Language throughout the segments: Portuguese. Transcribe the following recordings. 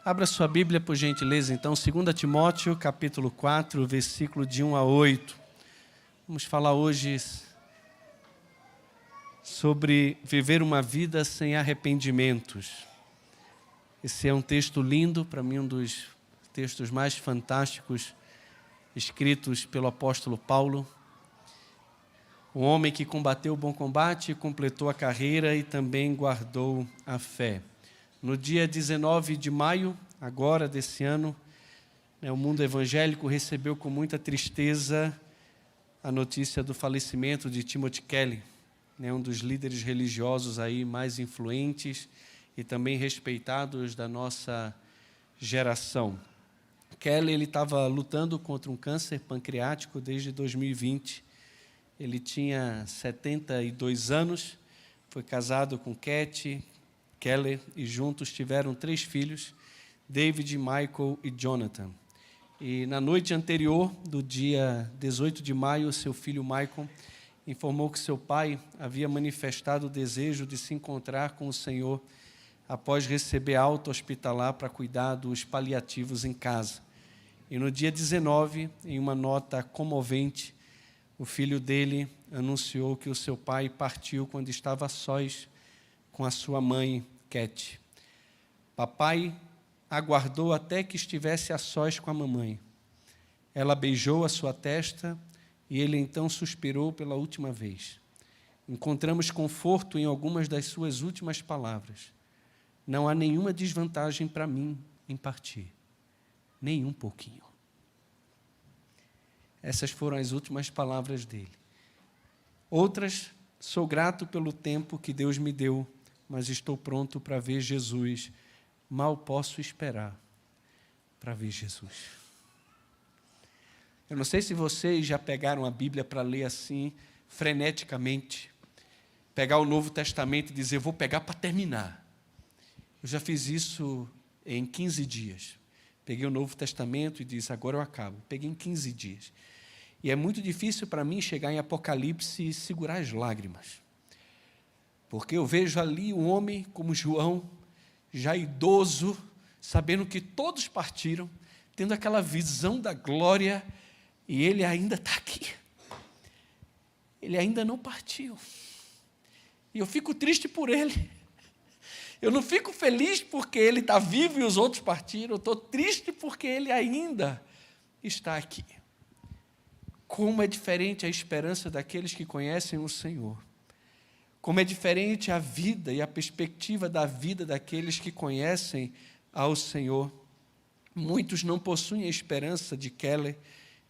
Abra sua Bíblia, por gentileza, então, 2 Timóteo, capítulo 4, versículo de 1 a 8. Vamos falar hoje sobre viver uma vida sem arrependimentos. Esse é um texto lindo, para mim um dos textos mais fantásticos escritos pelo apóstolo Paulo. Um homem que combateu o bom combate, completou a carreira e também guardou a fé. No dia 19 de maio, agora desse ano, o mundo evangélico recebeu com muita tristeza a notícia do falecimento de Timothy Keller, um dos líderes religiosos aí mais influentes e também respeitados da nossa geração. Keller ele estava lutando contra um câncer pancreático desde 2020. Ele tinha 72 anos, foi casado com Cat Keller e juntos tiveram 3 filhos, David, Michael e Jonathan. E na noite anterior, do dia 18 de maio, seu filho Michael informou que seu pai havia manifestado o desejo de se encontrar com o Senhor após receber alta hospitalar para cuidar dos paliativos em casa. E no dia 19, em uma nota comovente, o filho dele anunciou que o seu pai partiu quando estava a sós com a sua mãe, Cat. Papai aguardou até que estivesse a sós com a mamãe. Ela beijou a sua testa e ele então suspirou pela última vez. Encontramos conforto em algumas das suas últimas palavras. Não há nenhuma desvantagem para mim em partir, nem um pouquinho. Essas foram as últimas palavras dele. Outras, sou grato pelo tempo que Deus me deu, mas estou pronto para ver Jesus. Mal posso esperar para ver Jesus. Eu não sei se vocês já pegaram a Bíblia para ler assim, freneticamente. Pegar o Novo Testamento e dizer, vou pegar para terminar. Eu já fiz isso em 15 dias. Peguei o Novo Testamento e disse, agora eu acabo. Peguei em 15 dias. E é muito difícil para mim chegar em Apocalipse e segurar as lágrimas. Porque eu vejo ali um homem como João, já idoso, sabendo que todos partiram, tendo aquela visão da glória, e ele ainda está aqui. Ele ainda não partiu. E eu fico triste por ele. Eu não fico feliz porque ele está vivo e os outros partiram. Eu estou triste porque ele ainda está aqui. Como é diferente a esperança daqueles que conhecem o Senhor. Como é diferente a vida e a perspectiva da vida daqueles que conhecem ao Senhor. Muitos não possuem a esperança de Keller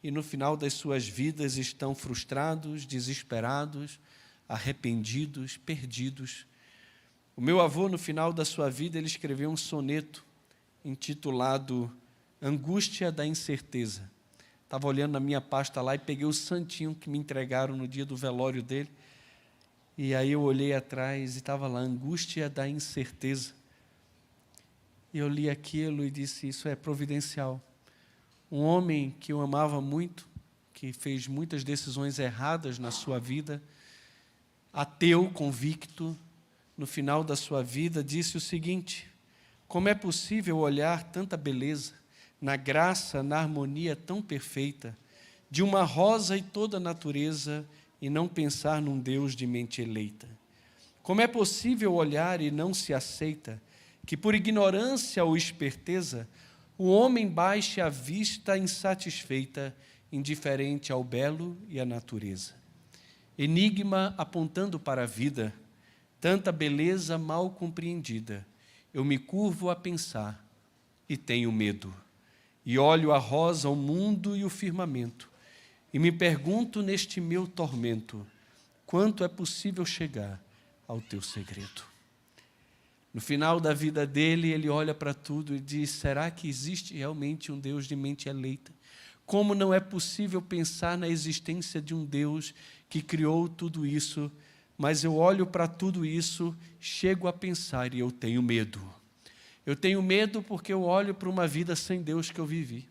e no final das suas vidas estão frustrados, desesperados, arrependidos, perdidos. O meu avô, no final da sua vida, ele escreveu um soneto intitulado Angústia da Incerteza. Estava olhando na minha pasta lá e peguei o santinho que me entregaram no dia do velório dele. E aí eu olhei atrás e estava lá, Angústia da Incerteza. E eu li aquilo e disse, isso é providencial. Um homem que eu amava muito, que fez muitas decisões erradas na sua vida, ateu, convicto, no final da sua vida, disse o seguinte, como é possível olhar tanta beleza, na graça, na harmonia tão perfeita, de uma rosa e toda a natureza, e não pensar num Deus de mente eleita? Como é possível olhar e não se aceita que por ignorância ou esperteza o homem baixe a vista insatisfeita, indiferente ao belo e à natureza? Enigma apontando para a vida, tanta beleza mal compreendida, eu me curvo a pensar e tenho medo. E olho a rosa, o mundo e o firmamento, e me pergunto neste meu tormento, quanto é possível chegar ao teu segredo? No final da vida dele, ele olha para tudo e diz, será que existe realmente um Deus de mente eleita? Como não é possível pensar na existência de um Deus que criou tudo isso, mas eu olho para tudo isso, chego a pensar e eu tenho medo. Eu tenho medo porque eu olho para uma vida sem Deus que eu vivi.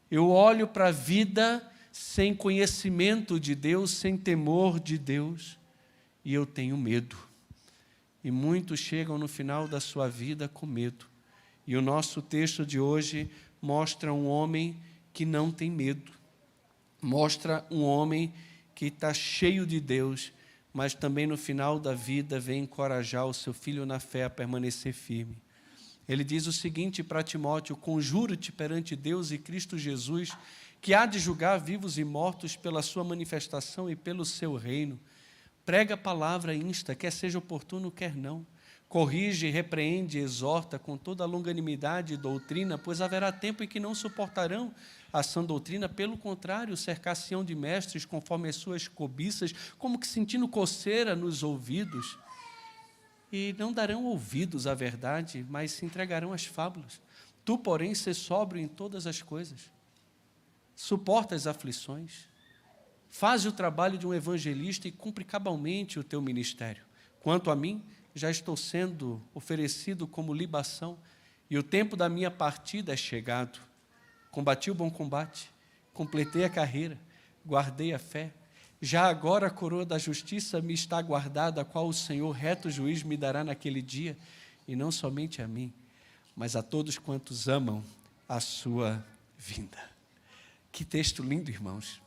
Eu olho para a vida sem conhecimento de Deus, sem temor de Deus, e eu tenho medo. E muitos chegam no final da sua vida com medo. E o nosso texto de hoje mostra um homem que não tem medo, mostra um homem que está cheio de Deus, mas também no final da vida vem encorajar o seu filho na fé a permanecer firme. Ele diz o seguinte para Timóteo: conjuro-te perante Deus e Cristo Jesus, que há de julgar vivos e mortos pela sua manifestação e pelo seu reino. Prega a palavra, insta, quer seja oportuno, quer não. Corrige, repreende, exorta com toda a longanimidade e doutrina, pois haverá tempo em que não suportarão a sã doutrina, pelo contrário, cercar-se-ão de mestres conforme as suas cobiças, como que sentindo coceira nos ouvidos. E não darão ouvidos à verdade, mas se entregarão às fábulas. Tu, porém, sê sóbrio em todas as coisas. Suporta as aflições. Faze o trabalho de um evangelista e cumpre cabalmente o teu ministério. Quanto a mim, já estou sendo oferecido como libação, e o tempo da minha partida é chegado. Combati o bom combate, completei a carreira, guardei a fé. Já agora a coroa da justiça me está guardada, a qual o Senhor, reto juiz, me dará naquele dia, e não somente a mim, mas a todos quantos amam a sua vinda. Que texto lindo, irmãos.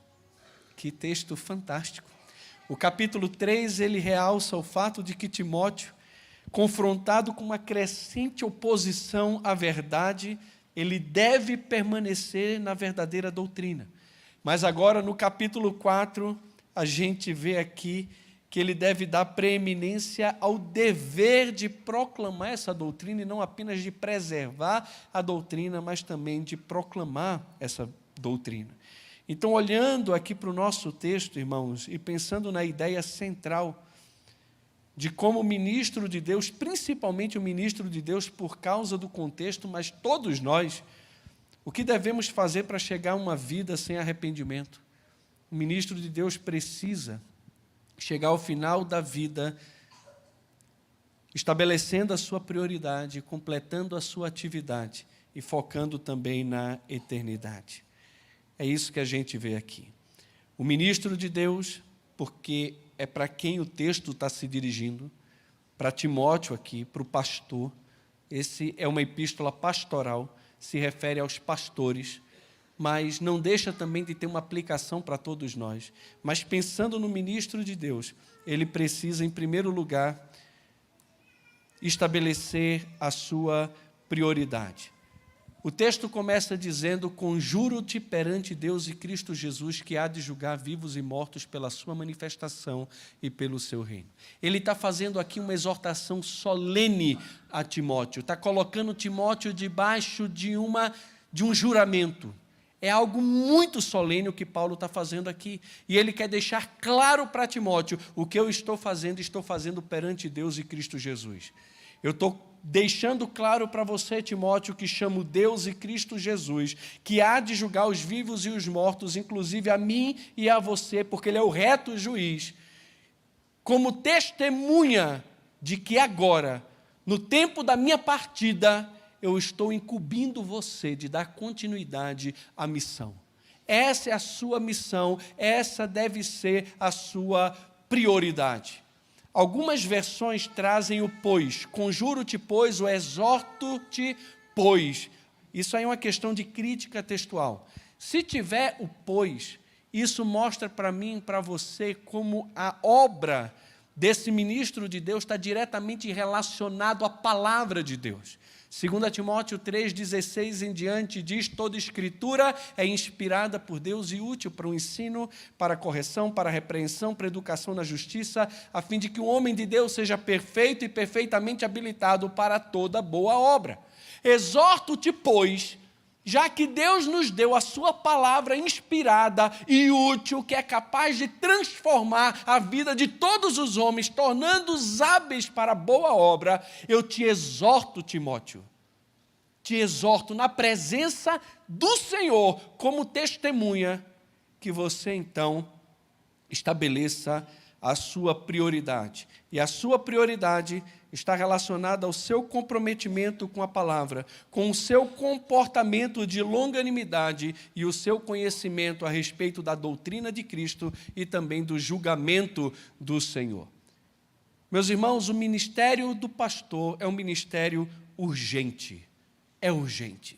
Que texto fantástico. O capítulo 3, ele realça o fato de que Timóteo, confrontado com uma crescente oposição à verdade, ele deve permanecer na verdadeira doutrina. Mas agora, no capítulo 4, a gente vê aqui que ele deve dar preeminência ao dever de proclamar essa doutrina, e não apenas de preservar a doutrina, mas também de proclamar essa doutrina. Então, olhando aqui para o nosso texto, irmãos, e pensando na ideia central de como o ministro de Deus, principalmente o ministro de Deus por causa do contexto, mas todos nós, o que devemos fazer para chegar a uma vida sem arrependimento? O ministro de Deus precisa chegar ao final da vida estabelecendo a sua prioridade, completando a sua atividade e focando também na eternidade. É isso que a gente vê aqui. O ministro de Deus, porque é para quem o texto está se dirigindo, para Timóteo aqui, para o pastor. Esse é uma epístola pastoral, se refere aos pastores, mas não deixa também de ter uma aplicação para todos nós. Mas pensando no ministro de Deus, ele precisa, em primeiro lugar, estabelecer a sua prioridade. O texto começa dizendo: conjuro-te perante Deus e Cristo Jesus, que há de julgar vivos e mortos pela sua manifestação e pelo seu reino. Ele está fazendo aqui uma exortação solene a Timóteo, está colocando Timóteo debaixo de um juramento. É algo muito solene o que Paulo está fazendo aqui. E ele quer deixar claro para Timóteo: o que eu estou fazendo perante Deus e Cristo Jesus. Eu estou deixando claro para você, Timóteo, que chamo Deus e Cristo Jesus, que há de julgar os vivos e os mortos, inclusive a mim e a você, porque Ele é o reto juiz, como testemunha de que agora, no tempo da minha partida, eu estou incumbindo você de dar continuidade à missão. Essa é a sua missão, essa deve ser a sua prioridade. Algumas versões trazem o pois, conjuro-te, pois, ou exorto-te, pois. Isso aí é uma questão de crítica textual. Se tiver o pois, isso mostra para mim e para você como a obra desse ministro de Deus está diretamente relacionado à palavra de Deus. 2 Timóteo 3,16 em diante diz: toda escritura é inspirada por Deus e útil para o ensino, para a correção, para a repreensão, para a educação na justiça, a fim de que o homem de Deus seja perfeito e perfeitamente habilitado para toda boa obra. Exorto-te, pois, já que Deus nos deu a sua palavra inspirada e útil, que é capaz de transformar a vida de todos os homens, tornando-os hábeis para a boa obra, eu te exorto, Timóteo, te exorto na presença do Senhor, como testemunha, que você então estabeleça a sua prioridade. E a sua prioridade está relacionada ao seu comprometimento com a palavra, com o seu comportamento de longanimidade e o seu conhecimento a respeito da doutrina de Cristo e também do julgamento do Senhor. Meus irmãos, o ministério do pastor é um ministério urgente. é urgente.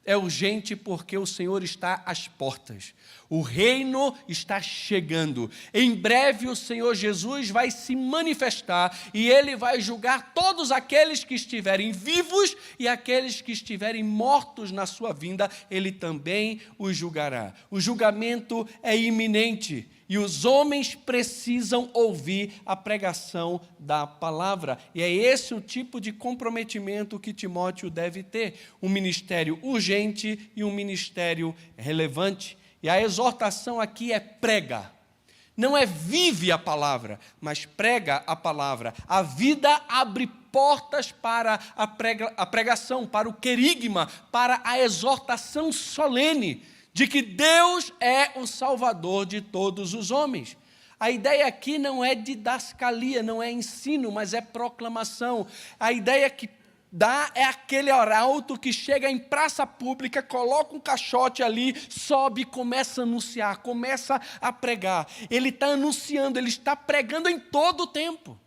É urgente porque o Senhor está às portas. O reino está chegando. Em breve o Senhor Jesus vai se manifestar e Ele vai julgar todos aqueles que estiverem vivos e aqueles que estiverem mortos na sua vinda, Ele também os julgará. O julgamento é iminente. E os homens precisam ouvir a pregação da palavra. E é esse o tipo de comprometimento que Timóteo deve ter. Um ministério urgente e um ministério relevante. E a exortação aqui é prega. Não é vive a palavra, mas prega a palavra. A vida abre portas para a pregação, para o querigma, para a exortação solene de que Deus é o Salvador de todos os homens. A ideia aqui não é didascalia, não é ensino, mas é proclamação. A ideia que dá é aquele arauto que chega em praça pública, coloca um caixote ali, sobe e começa a anunciar, começa a pregar. Ele está anunciando, ele está pregando em todo o tempo.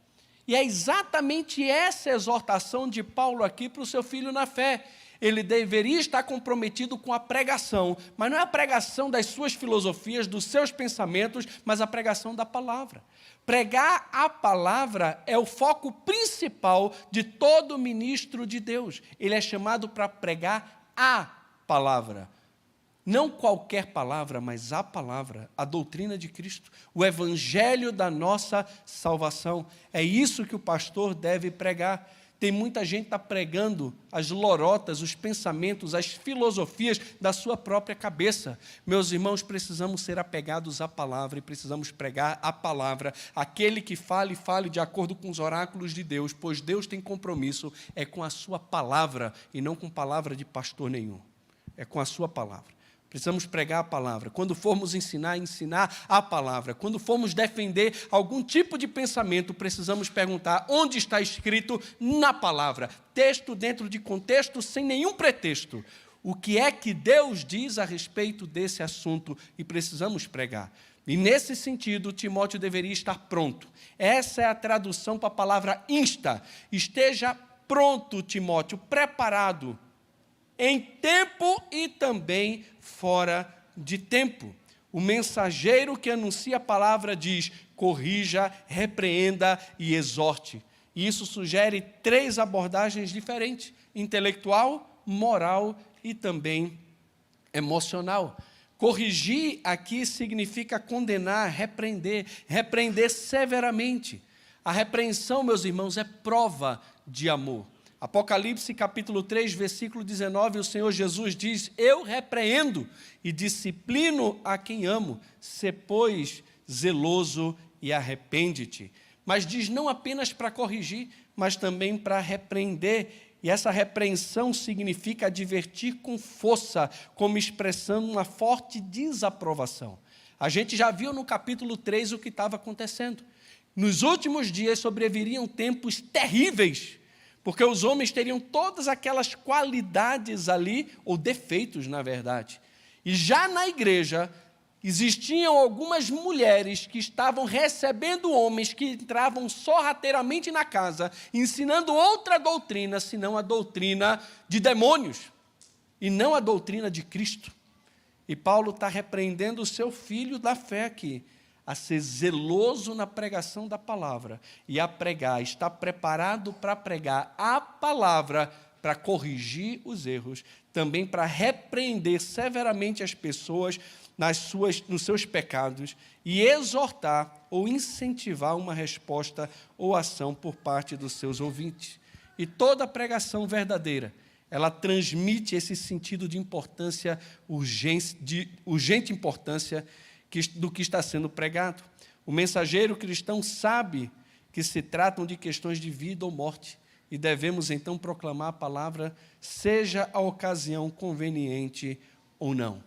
E é exatamente essa exortação de Paulo aqui para o seu filho na fé. Ele deveria estar comprometido com a pregação, mas não é a pregação das suas filosofias, dos seus pensamentos, mas a pregação da palavra. Pregar a palavra é o foco principal de todo ministro de Deus. Ele é chamado para pregar a palavra. Não qualquer palavra, mas a palavra, a doutrina de Cristo, o evangelho da nossa salvação. É isso que o pastor deve pregar. Tem muita gente que está pregando as lorotas, os pensamentos, as filosofias da sua própria cabeça. Meus irmãos, precisamos ser apegados à palavra e precisamos pregar a palavra. Aquele que fale, fale de acordo com os oráculos de Deus, pois Deus tem compromisso, é com a sua palavra e não com palavra de pastor nenhum. É com a sua palavra. Precisamos pregar a palavra. Quando formos ensinar a palavra. Quando formos defender algum tipo de pensamento, precisamos perguntar onde está escrito na palavra. Texto dentro de contexto, sem nenhum pretexto. O que é que Deus diz a respeito desse assunto e precisamos pregar. E nesse sentido, Timóteo deveria estar pronto. Essa é a tradução para a palavra insta. Esteja pronto, Timóteo, preparado. Em tempo e também fora de tempo. O mensageiro que anuncia a palavra diz: corrija, repreenda e exorte. E isso sugere 3 abordagens diferentes: intelectual, moral e também emocional. Corrigir aqui significa condenar, repreender severamente. A repreensão, meus irmãos, é prova de amor. Apocalipse capítulo 3, versículo 19, o Senhor Jesus diz: eu repreendo e disciplino a quem amo, sê, pois, zeloso e arrepende-te. Mas diz não apenas para corrigir, mas também para repreender. E essa repreensão significa advertir com força, como expressando uma forte desaprovação. A gente já viu no capítulo 3 o que estava acontecendo. Nos últimos dias sobreviriam tempos terríveis, porque os homens teriam todas aquelas qualidades ali, ou defeitos, na verdade. E já na igreja, existiam algumas mulheres que estavam recebendo homens que entravam sorrateiramente na casa, ensinando outra doutrina, senão a doutrina de demônios, e não a doutrina de Cristo. E Paulo está repreendendo o seu filho da fé aqui, a ser zeloso na pregação da palavra e a pregar, está preparado para pregar a palavra, para corrigir os erros, também para repreender severamente as pessoas nos seus pecados e exortar ou incentivar uma resposta ou ação por parte dos seus ouvintes. E toda pregação verdadeira, ela transmite esse sentido de importância, de urgente importância do que está sendo pregado. O mensageiro cristão sabe que se tratam de questões de vida ou morte e devemos então proclamar a palavra, seja a ocasião conveniente ou não.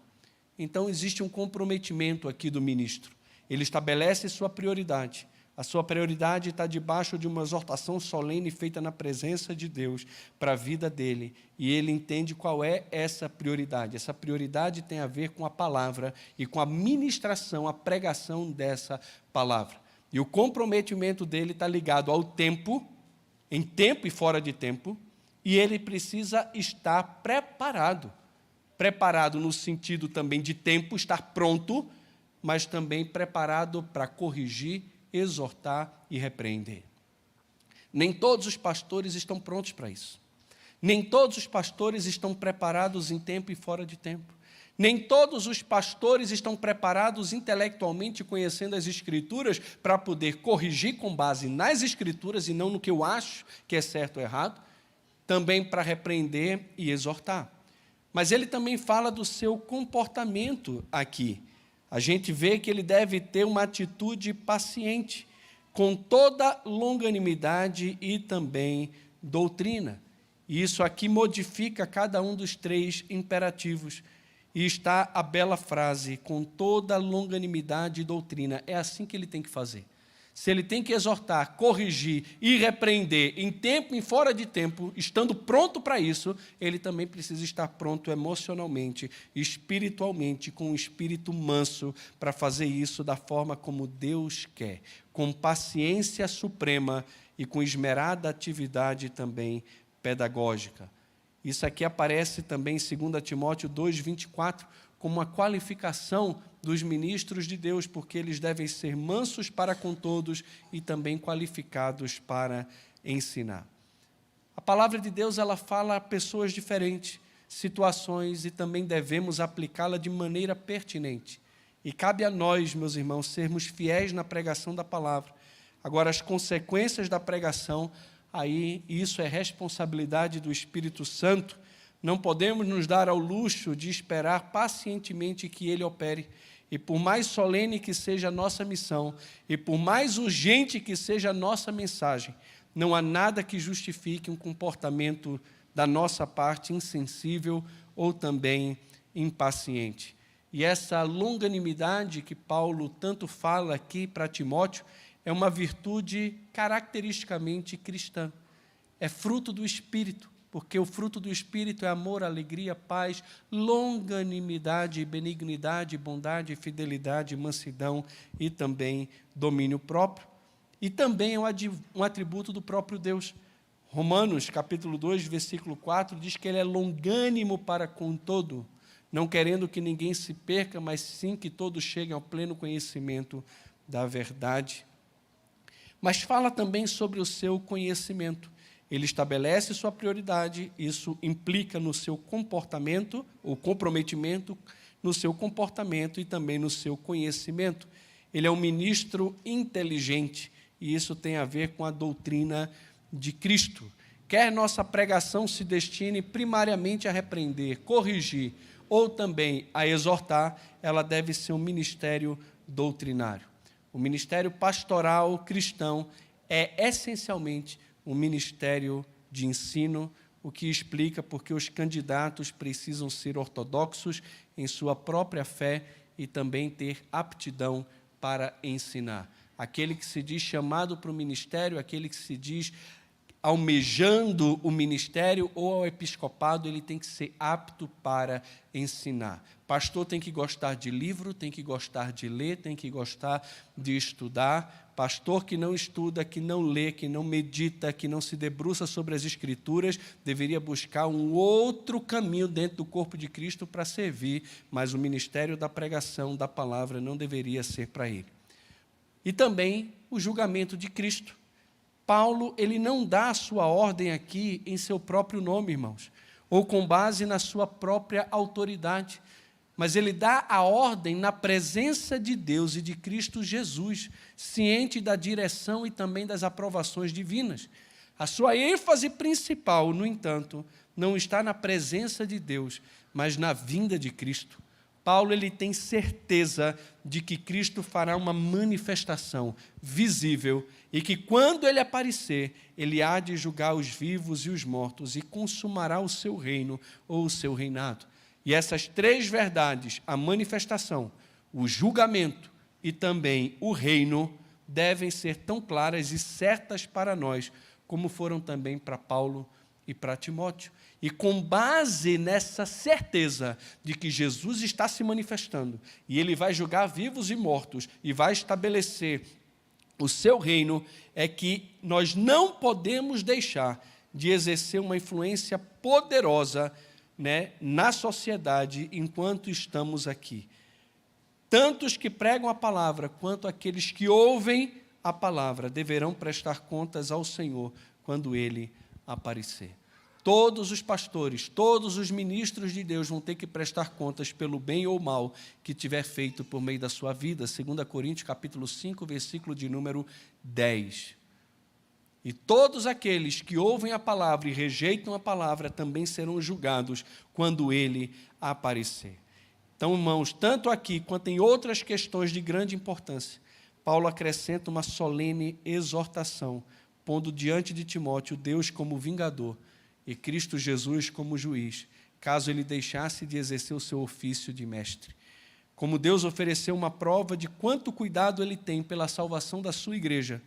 Então existe um comprometimento aqui do ministro. Ele estabelece sua prioridade. A sua prioridade está debaixo de uma exortação solene feita na presença de Deus para a vida dele. E ele entende qual é essa prioridade. Essa prioridade tem a ver com a palavra e com a ministração, a pregação dessa palavra. E o comprometimento dele está ligado ao tempo, em tempo e fora de tempo, e ele precisa estar preparado. Preparado no sentido também de tempo, estar pronto, mas também preparado para corrigir, exortar e repreender. Nem todos os pastores estão prontos para isso. Nem todos os pastores estão preparados em tempo e fora de tempo. Nem todos os pastores estão preparados intelectualmente, conhecendo as Escrituras, para poder corrigir com base nas Escrituras e não no que eu acho que é certo ou errado, também para repreender e exortar. Mas ele também fala do seu comportamento aqui. A gente vê que ele deve ter uma atitude paciente, com toda longanimidade e também doutrina. E isso aqui modifica cada um dos 3 imperativos. E está a bela frase, com toda longanimidade e doutrina. É assim que ele tem que fazer. Se ele tem que exortar, corrigir e repreender em tempo e fora de tempo, estando pronto para isso, ele também precisa estar pronto emocionalmente, espiritualmente, com um espírito manso, para fazer isso da forma como Deus quer, com paciência suprema e com esmerada atividade também pedagógica. Isso aqui aparece também em 2 Timóteo 2:24, como uma qualificação dos ministros de Deus, porque eles devem ser mansos para com todos e também qualificados para ensinar. A palavra de Deus, ela fala a pessoas diferentes, situações, e também devemos aplicá-la de maneira pertinente. E cabe a nós, meus irmãos, sermos fiéis na pregação da palavra. Agora, as consequências da pregação, aí isso é responsabilidade do Espírito Santo. Não podemos nos dar ao luxo de esperar pacientemente que Ele opere. E por mais solene que seja a nossa missão, e por mais urgente que seja a nossa mensagem, não há nada que justifique um comportamento da nossa parte insensível ou também impaciente. E essa longanimidade que Paulo tanto fala aqui para Timóteo é uma virtude caracteristicamente cristã. É fruto do Espírito, porque o fruto do Espírito é amor, alegria, paz, longanimidade, benignidade, bondade, fidelidade, mansidão e também domínio próprio. E também é um atributo do próprio Deus. Romanos, capítulo 2, versículo 4, diz que Ele é longânimo para com todo, não querendo que ninguém se perca, mas sim que todos cheguem ao pleno conhecimento da verdade. Mas fala também sobre o seu conhecimento. Ele estabelece sua prioridade, isso implica no seu comportamento, o comprometimento no seu comportamento e também no seu conhecimento. Ele é um ministro inteligente, e isso tem a ver com a doutrina de Cristo. Quer nossa pregação se destine primariamente a repreender, corrigir ou também a exortar, ela deve ser um ministério doutrinário. O ministério pastoral cristão é essencialmente um ministério de ensino, o que explica porque os candidatos precisam ser ortodoxos em sua própria fé e também ter aptidão para ensinar. Aquele que se diz chamado para o ministério, aquele que se diz almejando o ministério ou ao episcopado, ele tem que ser apto para ensinar. Pastor tem que gostar de livro, tem que gostar de ler, tem que gostar de estudar. Pastor que não estuda, que não lê, que não medita, que não se debruça sobre as Escrituras, deveria buscar um outro caminho dentro do corpo de Cristo para servir, mas o ministério da pregação da palavra não deveria ser para ele. E também o julgamento de Cristo. Paulo, ele não dá a sua ordem aqui em seu próprio nome, irmãos, ou com base na sua própria autoridade, mas ele dá a ordem na presença de Deus e de Cristo Jesus, ciente da direção e também das aprovações divinas. A sua ênfase principal, no entanto, não está na presença de Deus, mas na vinda de Cristo. Paulo, ele tem certeza de que Cristo fará uma manifestação visível e que quando ele aparecer, ele há de julgar os vivos e os mortos e consumará o seu reino ou o seu reinado. E essas 3 verdades, a manifestação, o julgamento e também o reino, devem ser tão claras e certas para nós, como foram também para Paulo e para Timóteo. E com base nessa certeza de que Jesus está se manifestando, e Ele vai julgar vivos e mortos, e vai estabelecer o seu reino, é que nós não podemos deixar de exercer uma influência poderosa, né, na sociedade enquanto estamos aqui. Tanto os que pregam a palavra, quanto aqueles que ouvem a palavra, deverão prestar contas ao Senhor quando Ele aparecer. Todos os pastores, todos os ministros de Deus vão ter que prestar contas pelo bem ou mal que tiver feito por meio da sua vida. 2 Coríntios, capítulo 5, versículo de número 10. E todos aqueles que ouvem a palavra e rejeitam a palavra também serão julgados quando Ele aparecer. Então, irmãos, tanto aqui quanto em outras questões de grande importância, Paulo acrescenta uma solene exortação, pondo diante de Timóteo Deus como vingador e Cristo Jesus como juiz, caso ele deixasse de exercer o seu ofício de mestre. Como Deus ofereceu uma prova de quanto cuidado Ele tem pela salvação da sua igreja,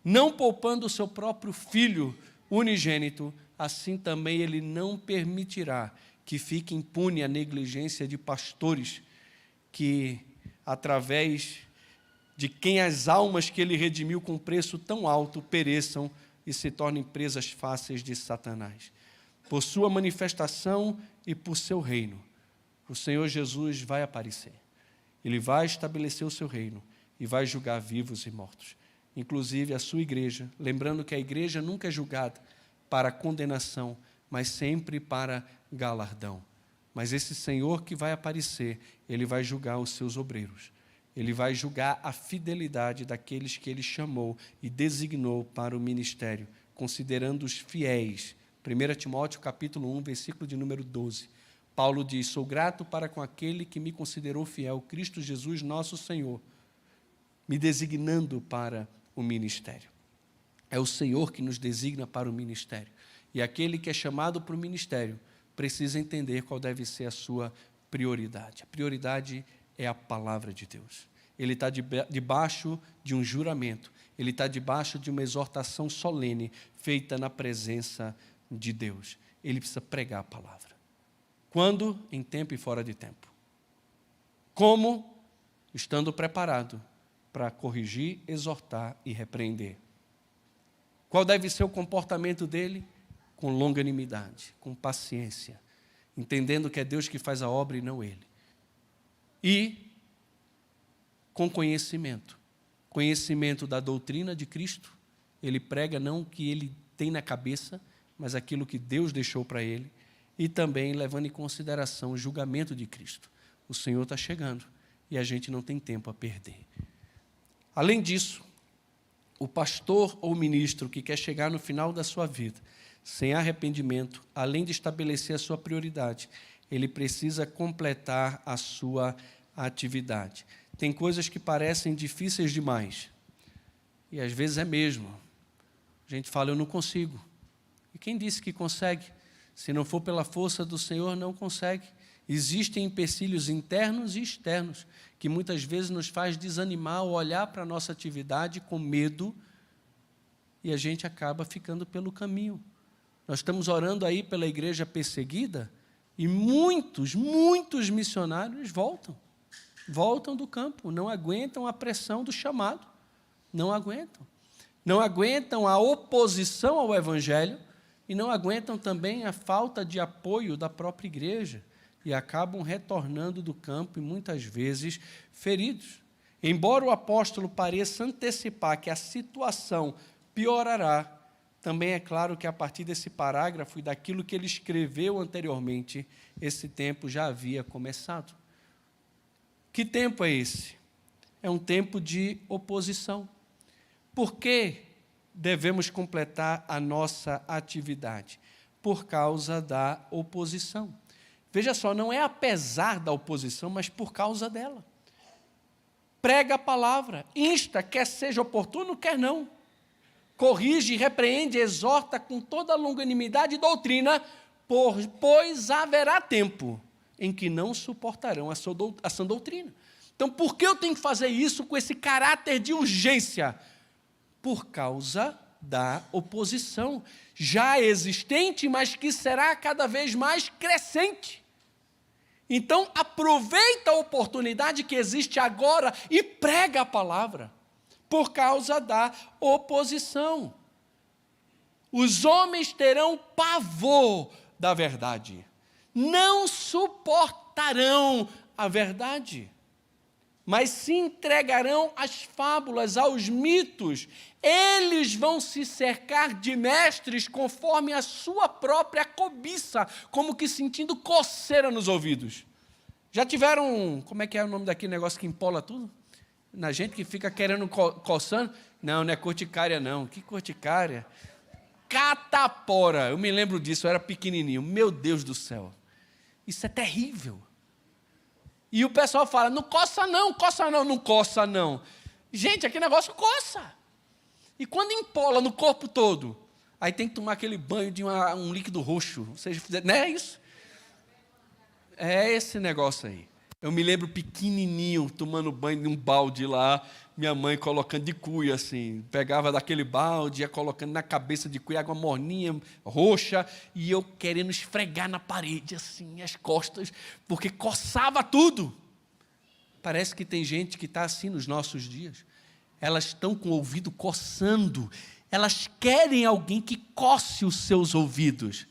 não poupando o seu próprio Filho unigênito, assim também Ele não permitirá que fique impune a negligência de pastores que, através de quem as almas que Ele redimiu com preço tão alto, pereçam e se tornem presas fáceis de Satanás. Por sua manifestação e por seu reino, o Senhor Jesus vai aparecer. Ele vai estabelecer o seu reino e vai julgar vivos e mortos, inclusive a sua igreja, lembrando que a igreja nunca é julgada para condenação, mas sempre para galardão. Mas esse Senhor que vai aparecer, Ele vai julgar os seus obreiros. Ele vai julgar a fidelidade daqueles que Ele chamou e designou para o ministério, considerando os fiéis. 1 Timóteo, capítulo 1, versículo de número 12. Paulo diz, sou grato para com aquele que me considerou fiel, Cristo Jesus, nosso Senhor, me designando para o ministério. É o Senhor que nos designa para o ministério. E aquele que é chamado para o ministério precisa entender qual deve ser a sua prioridade. A prioridade é a palavra de Deus. Ele está debaixo de um juramento, ele está debaixo de uma exortação solene, feita na presença de Deus. Ele precisa pregar a palavra. Quando? Em tempo e fora de tempo. Como? Estando preparado para corrigir, exortar e repreender. Qual deve ser o comportamento dele? Com longanimidade, com paciência, entendendo que é Deus que faz a obra e não ele. E com conhecimento. Conhecimento da doutrina de Cristo. Ele prega não o que ele tem na cabeça, mas aquilo que Deus deixou para ele. E também levando em consideração o julgamento de Cristo. O Senhor está chegando e a gente não tem tempo a perder. Além disso, o pastor ou ministro que quer chegar no final da sua vida, sem arrependimento, além de estabelecer a sua prioridade, ele precisa completar a sua atividade. Tem coisas que parecem difíceis demais, e às vezes é mesmo. A gente fala, eu não consigo. E quem disse que consegue? Se não for pela força do Senhor, não consegue. Existem empecilhos internos e externos, que muitas vezes nos faz desanimar ou olhar para a nossa atividade com medo, e a gente acaba ficando pelo caminho. Nós estamos orando aí pela igreja perseguida, e muitos missionários voltam do campo, não aguentam a pressão do chamado, não aguentam a oposição ao Evangelho, e não aguentam também a falta de apoio da própria igreja, e acabam retornando do campo e muitas vezes feridos. Embora o apóstolo pareça antecipar que a situação piorará, também é claro que a partir desse parágrafo e daquilo que ele escreveu anteriormente, esse tempo já havia começado. Que tempo é esse? É um tempo de oposição. Por que devemos completar a nossa atividade? Por causa da oposição. Veja só, não é apesar da oposição, mas por causa dela. Prega a palavra, insta, quer seja oportuno, quer não. Corrige, repreende, exorta com toda a longanimidade e doutrina, pois haverá tempo em que não suportarão a sã doutrina. Então, por que eu tenho que fazer isso com esse caráter de urgência? Por causa da oposição, já existente, mas que será cada vez mais crescente. Então, aproveita a oportunidade que existe agora e prega a palavra, por causa da oposição. Os homens terão pavor da verdade, não suportarão a verdade, mas se entregarão às fábulas, aos mitos. Eles vão se cercar de mestres conforme a sua própria cobiça, como que sentindo coceira nos ouvidos. Já tiveram, como é que é o nome daquele negócio que empola tudo? Na gente que fica querendo coçando? Não, não é corticária não. Que corticária? Catapora. Eu me lembro disso, eu era pequenininho. Meu Deus do céu. Isso é terrível. E o pessoal fala, não coça não, não coça não. Gente, aquele negócio coça. E quando empola no corpo todo, aí tem que tomar aquele banho de um líquido roxo. Vocês fizeram, não é isso? É esse negócio aí. Eu me lembro pequenininho, tomando banho de um balde lá, minha mãe colocando de cuia assim, pegava daquele balde, ia colocando na cabeça de cuia, água morninha, roxa, e eu querendo esfregar na parede assim, as costas, porque coçava tudo. Parece que tem gente que está assim nos nossos dias. Elas estão com o ouvido coçando, elas querem alguém que coce os seus ouvidos.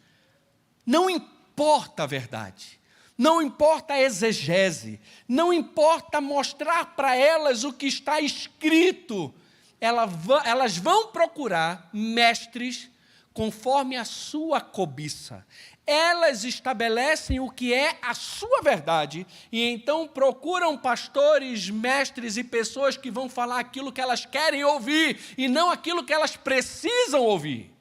Não importa a verdade. Não importa a exegese, não importa mostrar para elas o que está escrito, elas vão procurar mestres conforme a sua cobiça. Elas estabelecem o que é a sua verdade e então procuram pastores, mestres e pessoas que vão falar aquilo que elas querem ouvir e não aquilo que elas precisam ouvir.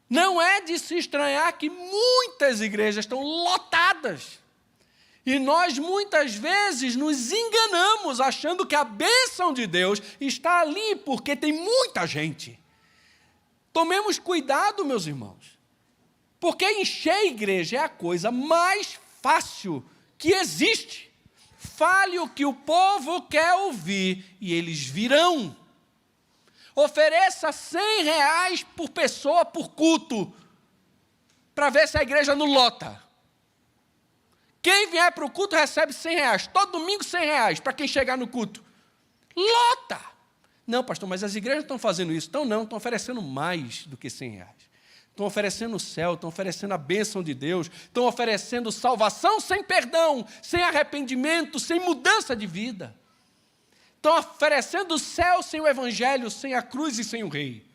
Não é de se estranhar que muitas igrejas estão lotadas. E nós muitas vezes nos enganamos achando que a bênção de Deus está ali porque tem muita gente. Tomemos cuidado, meus irmãos. Porque encher a igreja é a coisa mais fácil que existe. Fale o que o povo quer ouvir e eles virão. Ofereça R$100 por pessoa por culto, para ver se a igreja não lota. Quem vier para o culto recebe R$100, todo domingo R$100, para quem chegar no culto. Lota! Não, pastor, mas as igrejas estão fazendo isso. Não, estão oferecendo mais do que R$100. Estão oferecendo o céu, estão oferecendo a bênção de Deus, estão oferecendo salvação sem perdão, sem arrependimento, sem mudança de vida. Estão oferecendo o céu sem o evangelho, sem a cruz e sem o rei.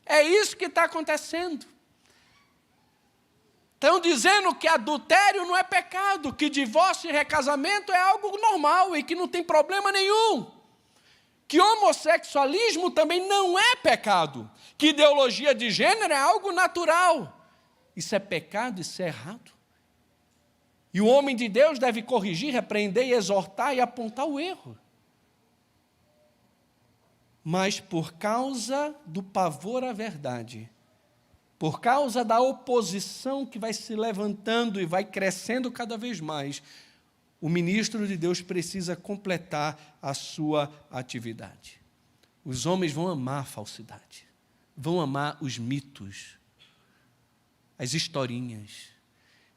É isso que está acontecendo. Estão dizendo que adultério não é pecado, que divórcio e recasamento é algo normal e que não tem problema nenhum. Que homossexualismo também não é pecado, que ideologia de gênero é algo natural. Isso é pecado, isso é errado. E o homem de Deus deve corrigir, repreender, exortar e apontar o erro. Mas por causa do pavor à verdade, por causa da oposição que vai se levantando e vai crescendo cada vez mais, o ministro de Deus precisa completar a sua atividade. Os homens vão amar a falsidade, vão amar os mitos, as historinhas.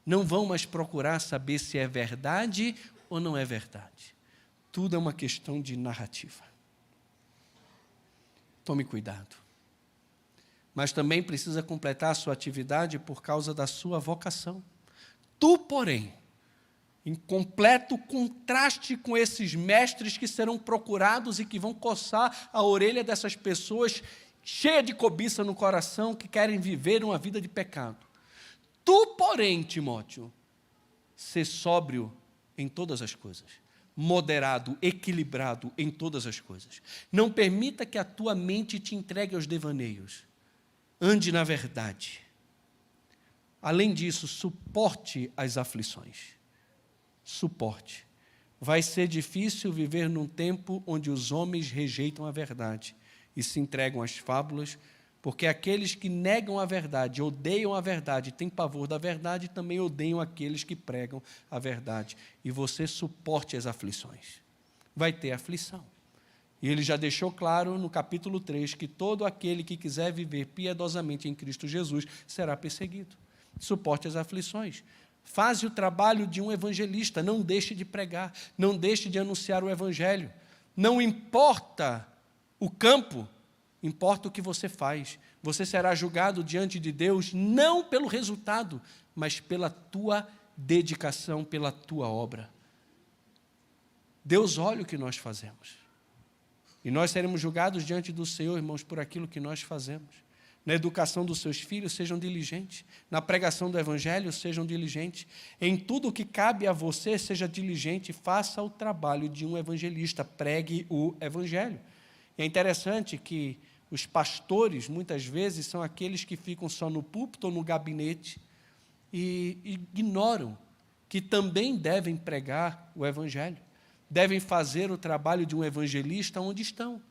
Não vão mais procurar saber se é verdade ou não é verdade. Tudo é uma questão de narrativa. Tome cuidado. Mas também precisa completar a sua atividade por causa da sua vocação. Tu, porém, em completo contraste com esses mestres que serão procurados e que vão coçar a orelha dessas pessoas cheias de cobiça no coração, que querem viver uma vida de pecado. Tu, porém, Timóteo, sê sóbrio em todas as coisas, moderado, equilibrado em todas as coisas. Não permita que a tua mente te entregue aos devaneios. Ande na verdade. Além disso, suporte as aflições. Suporte. Vai ser difícil viver num tempo onde os homens rejeitam a verdade e se entregam às fábulas, porque aqueles que negam a verdade, odeiam a verdade, têm pavor da verdade, também odeiam aqueles que pregam a verdade. E você suporte as aflições. Vai ter aflição. E ele já deixou claro no capítulo 3 que todo aquele que quiser viver piedosamente em Cristo Jesus será perseguido. Suporte as aflições. Faze o trabalho de um evangelista, não deixe de pregar, não deixe de anunciar o evangelho. Não importa o campo, Importa o que você faz. Você será julgado diante de Deus não pelo resultado, mas pela tua dedicação, pela tua obra. Deus olha o que nós fazemos. E nós seremos julgados diante do Senhor, irmãos, por aquilo que nós fazemos. Na educação dos seus filhos, sejam diligentes. Na pregação do Evangelho, sejam diligentes. Em tudo o que cabe a você, seja diligente. Faça o trabalho de um evangelista. Pregue o Evangelho. É interessante que os pastores, muitas vezes, são aqueles que ficam só no púlpito ou no gabinete e ignoram que também devem pregar o Evangelho. Devem fazer o trabalho de um evangelista onde estão.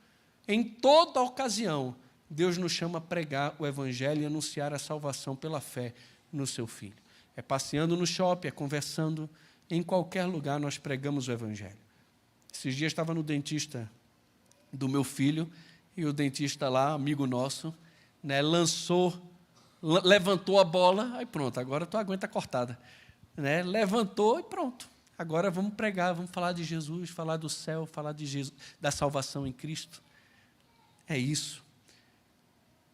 Em toda ocasião, Deus nos chama a pregar o Evangelho e anunciar a salvação pela fé no seu Filho. É passeando no shopping, é conversando, em qualquer lugar nós pregamos o Evangelho. Esses dias estava no dentista do meu filho, e o dentista lá, amigo nosso, né, levantou a bola, aí pronto, agora tua aguenta cortada. Né, levantou e pronto. Agora vamos pregar, vamos falar de Jesus, falar do céu, falar de Jesus, da salvação em Cristo. É isso.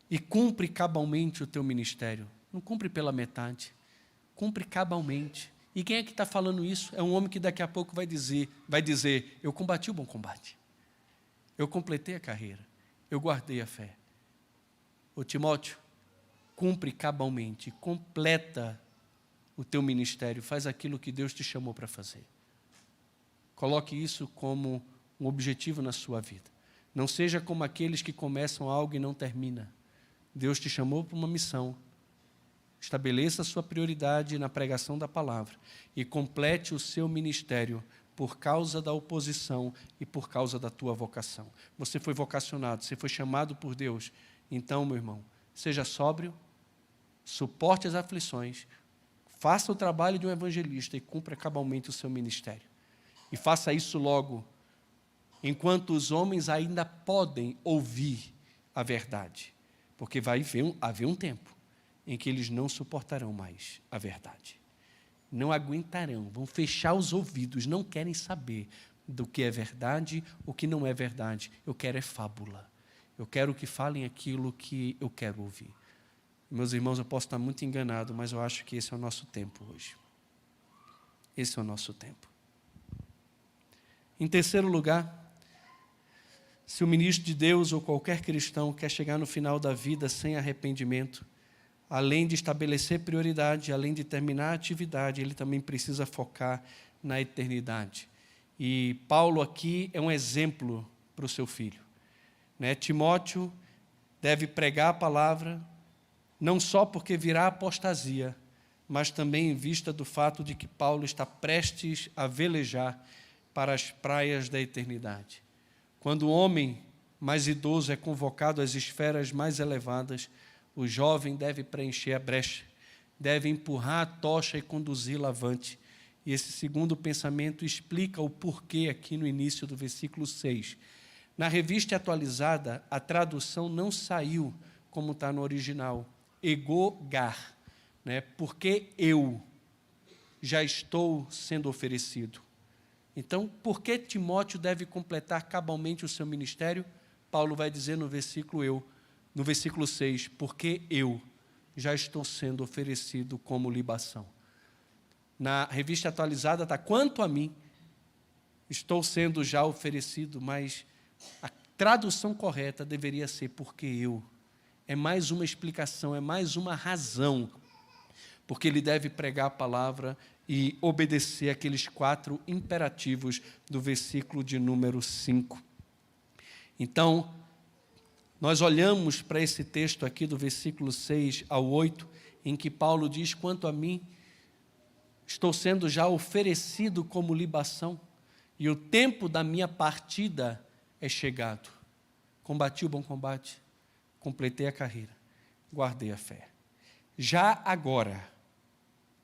E cumpre cabalmente o teu ministério. Não cumpre pela metade. Cumpre cabalmente. E quem é que está falando isso? É um homem que daqui a pouco vai dizer, eu combati o bom combate. Eu completei a carreira. Eu guardei a fé. Ô Timóteo, cumpre cabalmente, completa o teu ministério, faz aquilo que Deus te chamou para fazer. Coloque isso como um objetivo na sua vida. Não seja como aqueles que começam algo e não terminam. Deus te chamou para uma missão. Estabeleça a sua prioridade na pregação da palavra e complete o seu ministério por causa da oposição e por causa da tua vocação. Você foi vocacionado, você foi chamado por Deus. Então, meu irmão, seja sóbrio, suporte as aflições, faça o trabalho de um evangelista e cumpra cabalmente o seu ministério. E faça isso logo, enquanto os homens ainda podem ouvir a verdade. Porque vai haver um tempo em que eles não suportarão mais a verdade. Não aguentarão, vão fechar os ouvidos, não querem saber do que é verdade, o que não é verdade. Eu quero é fábula. Eu quero que falem aquilo que eu quero ouvir. Meus irmãos, eu posso estar muito enganado, mas eu acho que esse é o nosso tempo hoje. Esse é o nosso tempo. Em terceiro lugar, se o ministro de Deus ou qualquer cristão quer chegar no final da vida sem arrependimento, além de estabelecer prioridade, além de terminar a atividade, ele também precisa focar na eternidade. E Paulo aqui é um exemplo para o seu filho. Né? Timóteo deve pregar a palavra, não só porque virá apostasia, mas também em vista do fato de que Paulo está prestes a velejar para as praias da eternidade. Quando o homem mais idoso é convocado às esferas mais elevadas, o jovem deve preencher a brecha, deve empurrar a tocha e conduzi-la avante. E esse segundo pensamento explica o porquê aqui no início do versículo 6. Na revista atualizada, a tradução não saiu como está no original. Ego-gar, né? Porque eu já estou sendo oferecido. Então, por que Timóteo deve completar cabalmente o seu ministério? Paulo vai dizer no versículo 6, porque eu já estou sendo oferecido como libação. Na revista atualizada está, quanto a mim, estou sendo já oferecido, mas a tradução correta deveria ser porque eu. É mais uma explicação, é mais uma razão, porque ele deve pregar a palavra e obedecer aqueles 4 imperativos do versículo de número 5. Então, nós olhamos para esse texto aqui do versículo 6 ao 8, em que Paulo diz, quanto a mim, estou sendo já oferecido como libação, e o tempo da minha partida é chegado. Combati o bom combate, completei a carreira, guardei a fé. Já agora,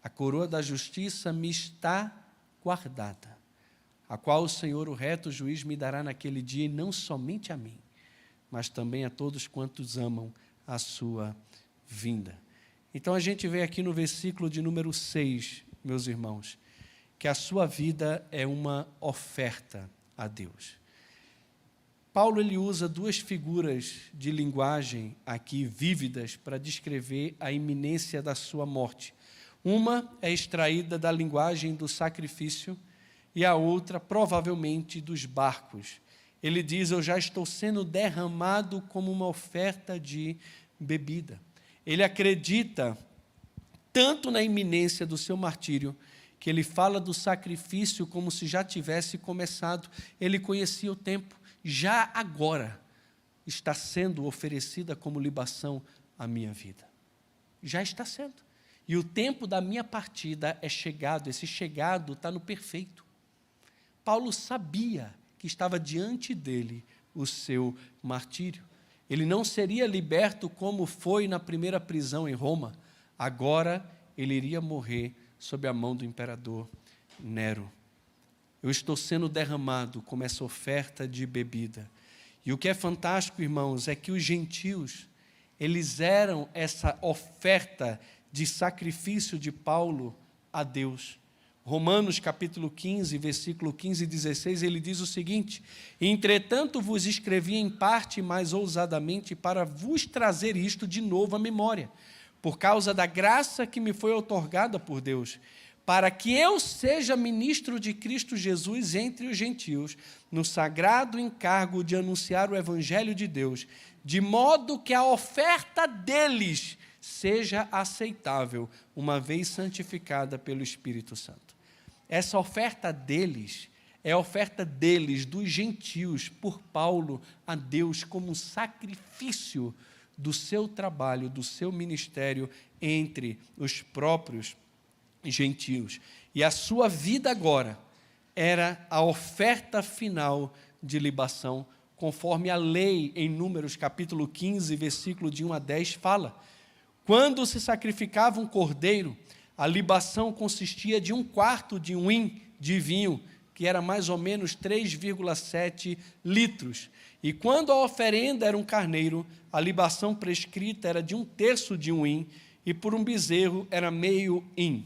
a coroa da justiça me está guardada, a qual o Senhor, o reto juiz, me dará naquele dia, e não somente a mim, mas também a todos quantos amam a sua vinda. Então a gente vê aqui no versículo de número 6, meus irmãos, que a sua vida é uma oferta a Deus. Paulo ele usa duas figuras de linguagem aqui vívidas para descrever a iminência da sua morte. Uma é extraída da linguagem do sacrifício e a outra, provavelmente, dos barcos. Ele diz: eu já estou sendo derramado como uma oferta de bebida. Ele acredita tanto na iminência do seu martírio, que ele fala do sacrifício como se já tivesse começado. Ele conhecia o tempo. Já agora está sendo oferecida como libação a minha vida. Já está sendo. E o tempo da minha partida é chegado. Esse chegado está no perfeito. Paulo sabia que estava diante dele o seu martírio. Ele não seria liberto como foi na primeira prisão em Roma. Agora ele iria morrer sob a mão do imperador Nero. Eu estou sendo derramado como essa oferta de bebida. E o que é fantástico, irmãos, é que os gentios, eles eram essa oferta de sacrifício de Paulo a Deus. Romanos capítulo 15, versículo 15 e 16, ele diz o seguinte: entretanto vos escrevi em parte mais ousadamente para vos trazer isto de novo à memória, por causa da graça que me foi outorgada por Deus, para que eu seja ministro de Cristo Jesus entre os gentios, no sagrado encargo de anunciar o evangelho de Deus, de modo que a oferta deles seja aceitável, uma vez santificada pelo Espírito Santo. Essa oferta deles é a oferta deles, dos gentios, por Paulo a Deus, como um sacrifício do seu trabalho, do seu ministério entre os próprios gentios. E a sua vida agora era a oferta final de libação, conforme a lei em Números capítulo 15, versículo de 1 a 10 fala. Quando se sacrificava um cordeiro, a libação consistia de 1/4 de um hin de vinho, que era mais ou menos 3,7 litros. E quando a oferenda era um carneiro, a libação prescrita era de 1/3 de um hin, e por um bezerro era meio hin.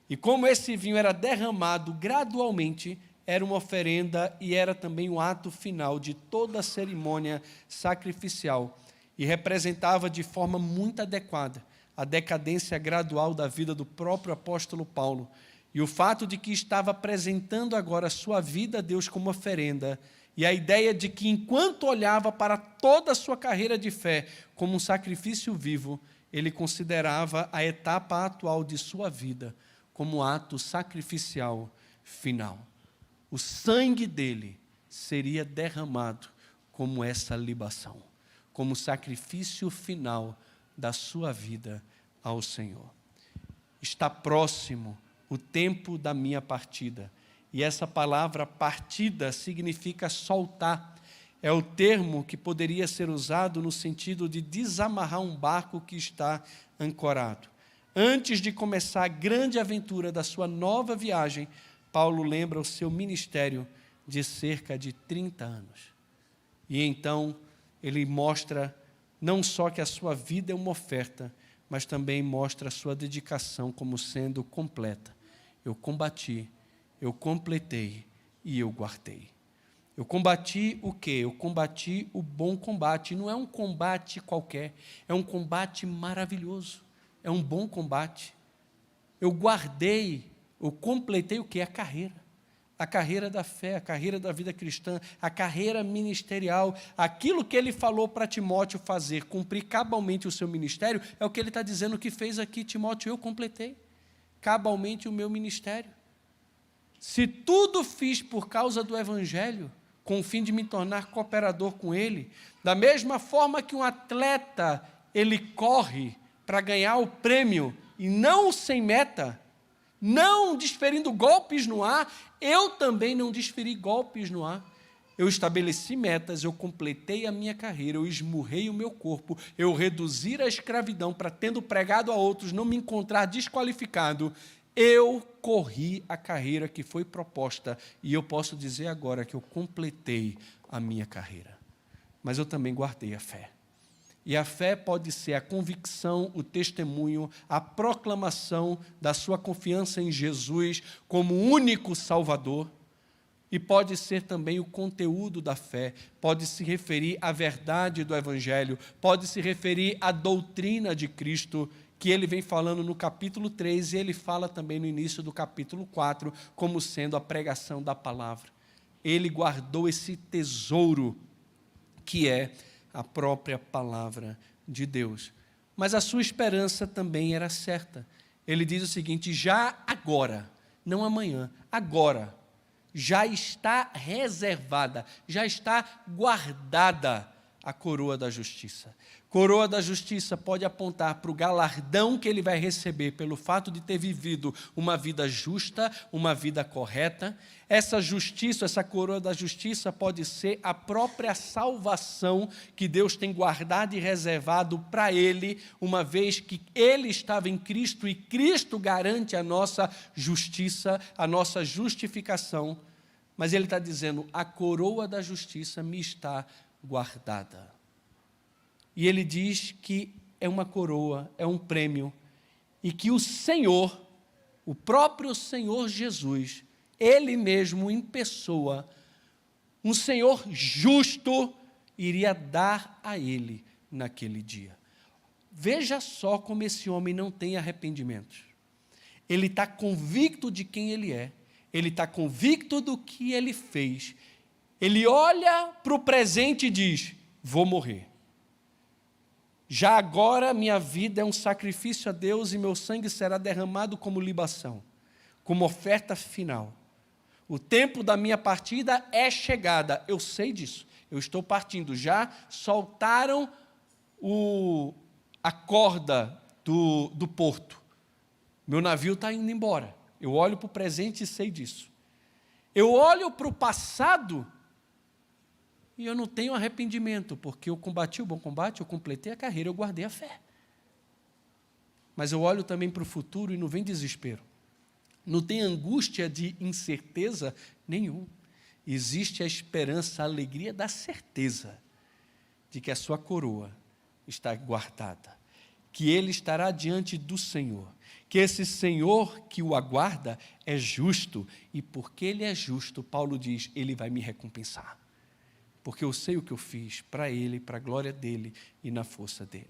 E como esse vinho era derramado gradualmente, era uma oferenda e era também o ato final de toda a cerimônia sacrificial, e representava de forma muito adequada a decadência gradual da vida do próprio apóstolo Paulo, e o fato de que estava apresentando agora a sua vida a Deus como oferenda, e a ideia de que enquanto olhava para toda a sua carreira de fé como um sacrifício vivo, ele considerava a etapa atual de sua vida como ato sacrificial final. O sangue dele seria derramado como essa libação, como sacrifício final da sua vida ao Senhor. Está próximo o tempo da minha partida. E essa palavra partida significa soltar. É o termo que poderia ser usado no sentido de desamarrar um barco que está ancorado. Antes de começar a grande aventura da sua nova viagem, Paulo lembra o seu ministério de cerca de 30 anos. E então ele mostra não só que a sua vida é uma oferta, mas também mostra a sua dedicação como sendo completa. Eu combati, eu completei e eu guardei. Eu combati o quê? Eu combati o bom combate. Não é um combate qualquer, é um combate maravilhoso. É um bom combate. Eu guardei, eu completei o quê? A carreira da fé, a carreira da vida cristã, a carreira ministerial. Aquilo que ele falou para Timóteo fazer, cumprir cabalmente o seu ministério, é o que ele está dizendo que fez aqui, Timóteo, eu completei cabalmente o meu ministério. Se tudo fiz por causa do Evangelho, com o fim de me tornar cooperador com ele, da mesma forma que um atleta, ele corre para ganhar o prêmio, e não sem meta, não desferindo golpes no ar, eu também não desferi golpes no ar. Eu estabeleci metas, eu completei a minha carreira, eu esmurrei o meu corpo, eu reduzi a escravidão para, tendo pregado a outros, não me encontrar desqualificado. Eu corri a carreira que foi proposta, e eu posso dizer agora que eu completei a minha carreira. Mas eu também guardei a fé. E a fé pode ser a convicção, o testemunho, a proclamação da sua confiança em Jesus como único Salvador, E pode ser também o conteúdo da fé, pode se referir à verdade do Evangelho, pode se referir à doutrina de Cristo, que ele vem falando no capítulo 3, e ele fala também no início do capítulo 4, como sendo a pregação da palavra. Ele guardou esse tesouro, que é a própria palavra de Deus. Mas a sua esperança também era certa. Ele diz o seguinte: já agora, não amanhã, agora, já está reservada, já está guardada a coroa da justiça. Coroa da justiça pode apontar para o galardão que ele vai receber pelo fato de ter vivido uma vida justa, uma vida correta. Essa justiça, essa coroa da justiça pode ser a própria salvação que Deus tem guardado e reservado para ele, uma vez que ele estava em Cristo e Cristo garante a nossa justiça, a nossa justificação. Mas ele está dizendo: a coroa da justiça me está guardada. E ele diz que é uma coroa, é um prêmio, e que o Senhor, o próprio Senhor Jesus, Ele mesmo em pessoa, um Senhor justo, iria dar a ele naquele dia. Veja só como esse homem não tem arrependimento. Ele está convicto de quem ele é, ele está convicto do que ele fez. Ele olha para o presente e diz: vou morrer. Já agora minha vida é um sacrifício a Deus e meu sangue será derramado como libação, como oferta final. O tempo da minha partida é chegada, eu sei disso, eu estou partindo. Já soltaram a corda do porto, meu navio está indo embora. Eu olho para o presente e sei disso. Eu olho para o passado e eu não tenho arrependimento, porque eu combati o bom combate, eu completei a carreira, eu guardei a fé. Mas eu olho também para o futuro e não vem desespero. Não tem angústia de incerteza nenhum. Existe a esperança, a alegria da certeza de que a sua coroa está guardada, que ele estará diante do Senhor, que esse Senhor que o aguarda é justo, e porque ele é justo, Paulo diz, ele vai me recompensar. Porque eu sei o que eu fiz para ele, para a glória dele e na força dele.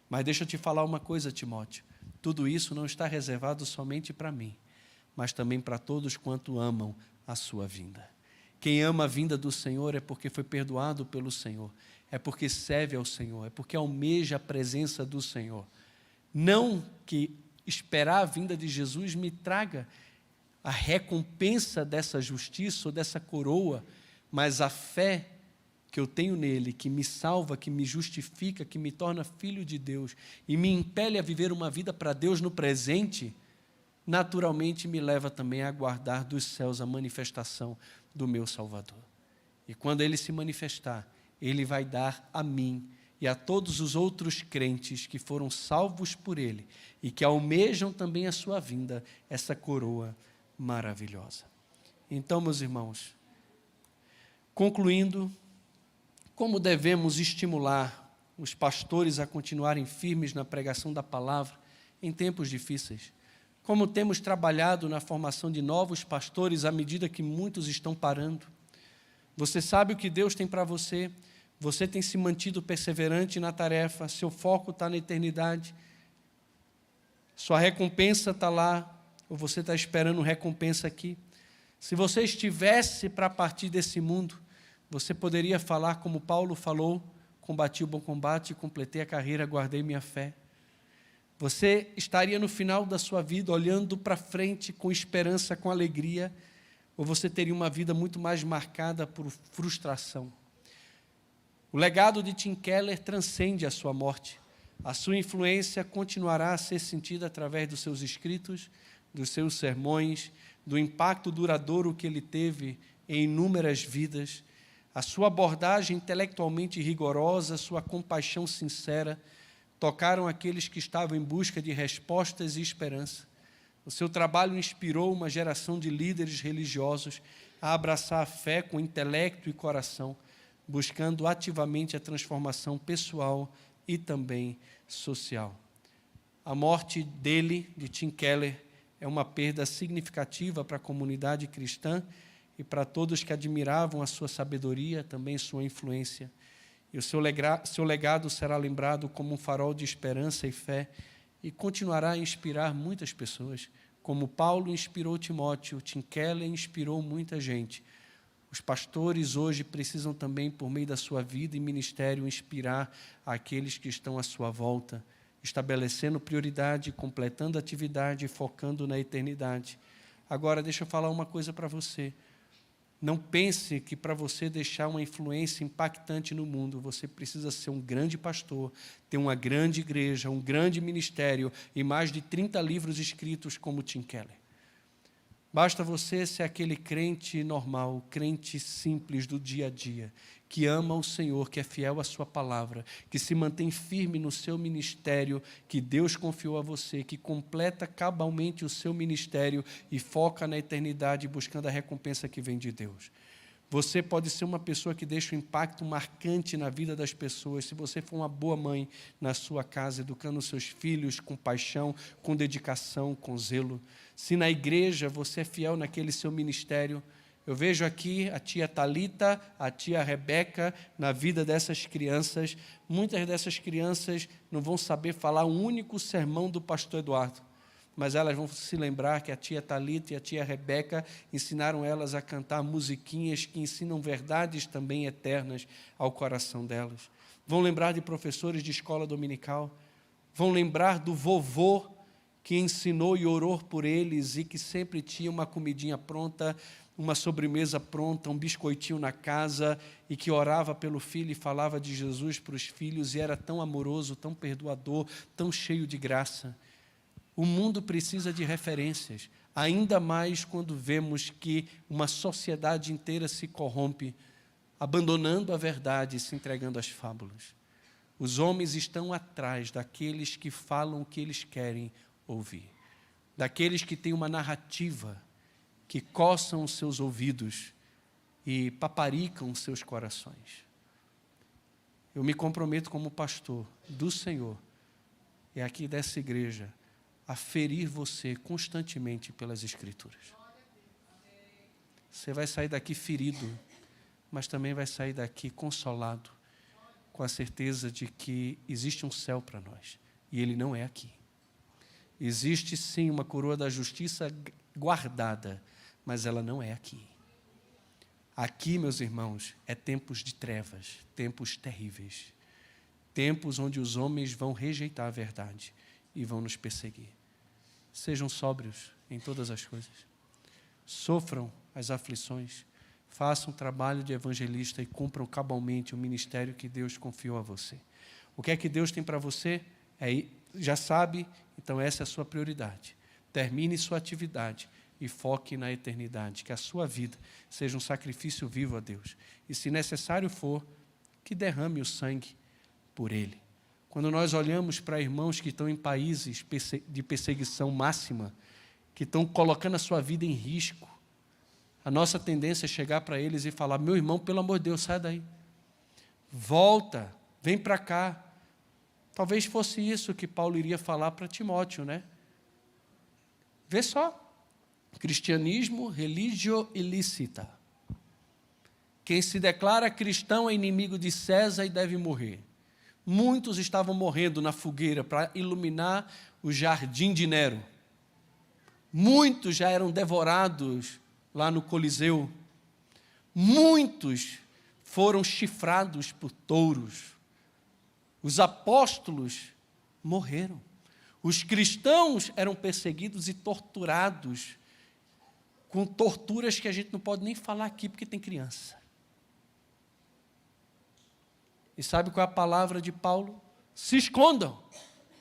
Mas deixa eu te falar uma coisa, Timóteo, tudo isso não está reservado somente para mim, mas também para todos quanto amam a sua vinda. Quem ama a vinda do Senhor é porque foi perdoado pelo Senhor, é porque serve ao Senhor, é porque almeja a presença do Senhor. Não que esperar a vinda de Jesus me traga a recompensa dessa justiça ou dessa coroa, mas a fé que eu tenho nele, que me salva, que me justifica, que me torna filho de Deus e me impele a viver uma vida para Deus no presente, naturalmente me leva também a aguardar dos céus a manifestação do meu Salvador. E quando ele se manifestar, ele vai dar a mim e a todos os outros crentes que foram salvos por ele e que almejam também a sua vinda, essa coroa maravilhosa. Então, meus irmãos, concluindo, como devemos estimular os pastores a continuarem firmes na pregação da palavra em tempos difíceis? Como temos trabalhado na formação de novos pastores à medida que muitos estão parando? Você sabe o que Deus tem para você? Você tem se mantido perseverante na tarefa, seu foco está na eternidade, sua recompensa está lá, ou você está esperando recompensa aqui? Se você estivesse para partir desse mundo, você poderia falar como Paulo falou: combati o bom combate, completei a carreira, guardei minha fé. Você estaria no final da sua vida olhando para frente com esperança, com alegria, ou você teria uma vida muito mais marcada por frustração? O legado de Tim Keller transcende a sua morte. A sua influência continuará a ser sentida através dos seus escritos, dos seus sermões, do impacto duradouro que ele teve em inúmeras vidas. A sua abordagem intelectualmente rigorosa, sua compaixão sincera, tocaram aqueles que estavam em busca de respostas e esperança. O seu trabalho inspirou uma geração de líderes religiosos a abraçar a fé com intelecto e coração, buscando ativamente a transformação pessoal e também social. A morte dele, de Tim Keller, é uma perda significativa para a comunidade cristã e para todos que admiravam a sua sabedoria, também sua influência. E o seu legado será lembrado como um farol de esperança e fé, e continuará a inspirar muitas pessoas, como Paulo inspirou Timóteo, Tim Keller inspirou muita gente. Os pastores hoje precisam também, por meio da sua vida e ministério, inspirar aqueles que estão à sua volta, estabelecendo prioridade, completando atividade e focando na eternidade. Agora, deixa eu falar uma coisa para você. Não pense que para você deixar uma influência impactante no mundo, você precisa ser um grande pastor, ter uma grande igreja, um grande ministério e mais de 30 livros escritos como Tim Keller. Basta você ser aquele crente normal, crente simples do dia a dia, que ama o Senhor, que é fiel à sua palavra, que se mantém firme no seu ministério, que Deus confiou a você, que completa cabalmente o seu ministério e foca na eternidade, buscando a recompensa que vem de Deus. Você pode ser uma pessoa que deixa um impacto marcante na vida das pessoas, se você for uma boa mãe na sua casa, educando os seus filhos com paixão, com dedicação, com zelo. Se na igreja você é fiel naquele seu ministério. Eu vejo aqui a tia Thalita, a tia Rebeca, na vida dessas crianças. Muitas dessas crianças não vão saber falar um único sermão do pastor Eduardo, mas elas vão se lembrar que a tia Thalita e a tia Rebeca ensinaram elas a cantar musiquinhas que ensinam verdades também eternas ao coração delas. Vão lembrar de professores de escola dominical, vão lembrar do vovô que ensinou e orou por eles e que sempre tinha uma comidinha pronta, uma sobremesa pronta, um biscoitinho na casa, e que orava pelo filho e falava de Jesus para os filhos, e era tão amoroso, tão perdoador, tão cheio de graça. O mundo precisa de referências, ainda mais quando vemos que uma sociedade inteira se corrompe, abandonando a verdade e se entregando às fábulas. Os homens estão atrás daqueles que falam o que eles querem ouvir, daqueles que têm uma narrativa, que coçam os seus ouvidos e paparicam os seus corações. Eu me comprometo como pastor do Senhor, e aqui dessa igreja, a ferir você constantemente pelas Escrituras. Você vai sair daqui ferido, mas também vai sair daqui consolado, com a certeza de que existe um céu para nós, e ele não é aqui. Existe sim uma coroa da justiça guardada, mas ela não é aqui. Aqui, meus irmãos, é tempos de trevas, tempos terríveis, tempos onde os homens vão rejeitar a verdade e vão nos perseguir. Sejam sóbrios em todas as coisas, sofram as aflições, façam trabalho de evangelista e cumpram cabalmente o ministério que Deus confiou a você. O que é que Deus tem para você? Já sabe, então essa é a sua prioridade. Termine sua atividade e foque na eternidade, que a sua vida seja um sacrifício vivo a Deus. E, se necessário for, que derrame o sangue por Ele. Quando nós olhamos para irmãos que estão em países de perseguição máxima, que estão colocando a sua vida em risco, a nossa tendência é chegar para eles e falar: meu irmão, pelo amor de Deus, sai daí. Volta, vem para cá. Talvez fosse isso que Paulo iria falar para Timóteo, né? Vê só. Cristianismo, religio ilícita. Quem se declara cristão é inimigo de César e deve morrer. Muitos estavam morrendo na fogueira para iluminar o jardim de Nero. Muitos já eram devorados lá no Coliseu. Muitos foram chifrados por touros. Os apóstolos morreram. Os cristãos eram perseguidos e torturados, com torturas que a gente não pode nem falar aqui, porque tem criança. E sabe qual é a palavra de Paulo? Se escondam.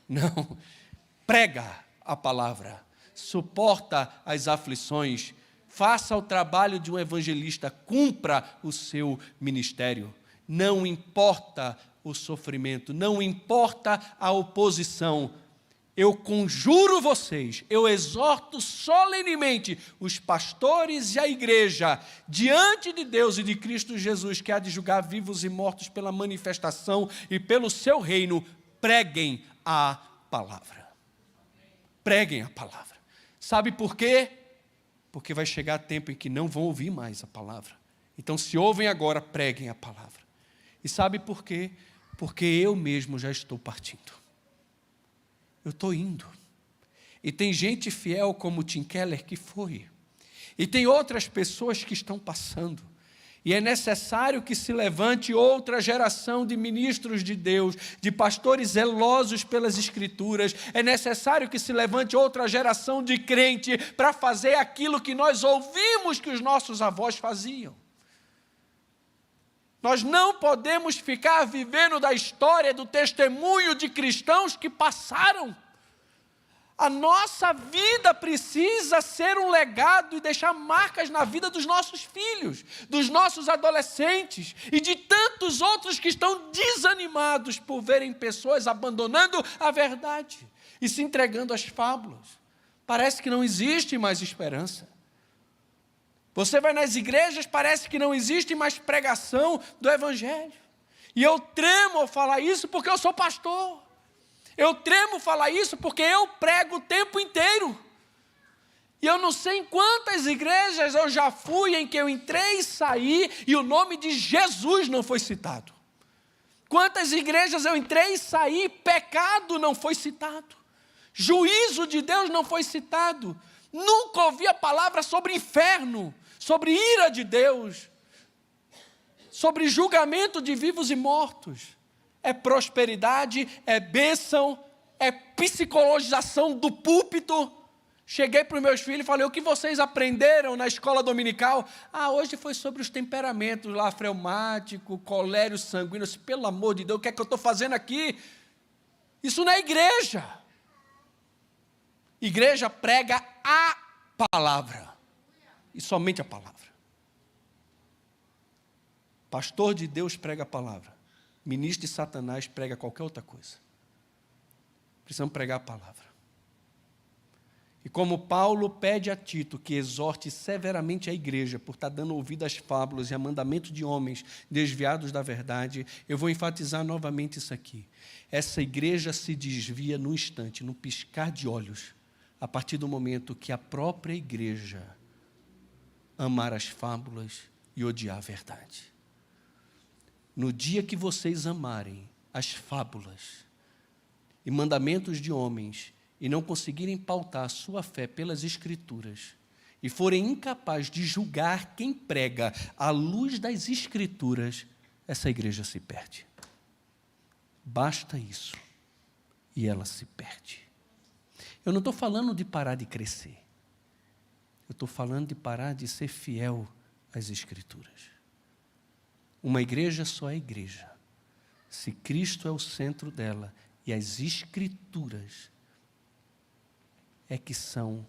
Não, prega a palavra, suporta as aflições, faça o trabalho de um evangelista, cumpra o seu ministério. Não importa o sofrimento, não importa a oposição. Eu conjuro vocês, eu exorto solenemente os pastores e a igreja, diante de Deus e de Cristo Jesus, que há de julgar vivos e mortos pela manifestação e pelo seu reino, preguem a palavra. Preguem a palavra. Sabe por quê? Porque vai chegar tempo em que não vão ouvir mais a palavra. Então, se ouvem agora, preguem a palavra. E sabe por quê? Porque eu mesmo já estou partindo. Eu estou indo. E tem gente fiel como Tim Keller que foi. E tem outras pessoas que estão passando. E é necessário que se levante outra geração de ministros de Deus, de pastores zelosos pelas Escrituras. É necessário que se levante outra geração de crente para fazer aquilo que nós ouvimos que os nossos avós faziam. Nós não podemos ficar vivendo da história, do testemunho de cristãos que passaram. A nossa vida precisa ser um legado e deixar marcas na vida dos nossos filhos, dos nossos adolescentes e de tantos outros que estão desanimados por verem pessoas abandonando a verdade e se entregando às fábulas. Parece que não existe mais esperança. Você vai nas igrejas, parece que não existe mais pregação do Evangelho. E eu tremo ao falar isso porque eu sou pastor. Eu tremo falar isso porque eu prego o tempo inteiro. E eu não sei em quantas igrejas eu já fui em que eu entrei e saí e o nome de Jesus não foi citado. Quantas igrejas eu entrei e saí, pecado não foi citado. Juízo de Deus não foi citado. Nunca ouvi a palavra sobre inferno, sobre ira de Deus, sobre julgamento de vivos e mortos. É prosperidade, é bênção, é psicologização do púlpito. Cheguei para os meus filhos e falei, o que vocês aprenderam na escola dominical? Hoje foi sobre os temperamentos lá, fleumático, colérico, sanguíneo. Pelo amor de Deus, o que é que eu estou fazendo aqui? Isso não é igreja. Igreja prega a palavra. E somente a palavra. Pastor de Deus prega a palavra. Ministro de Satanás prega qualquer outra coisa. Precisamos pregar a palavra. E como Paulo pede a Tito que exorte severamente a igreja por estar dando ouvido às fábulas e a mandamento de homens desviados da verdade, eu vou enfatizar novamente isso aqui. Essa igreja se desvia num instante, num piscar de olhos, a partir do momento que a própria igreja amar as fábulas e odiar a verdade. No dia que vocês amarem as fábulas e mandamentos de homens e não conseguirem pautar a sua fé pelas Escrituras e forem incapazes de julgar quem prega à luz das Escrituras, essa igreja se perde. Basta isso e ela se perde. Eu não estou falando de parar de crescer. Eu estou falando de parar de ser fiel às Escrituras. Uma igreja só é igreja se Cristo é o centro dela e as Escrituras é que são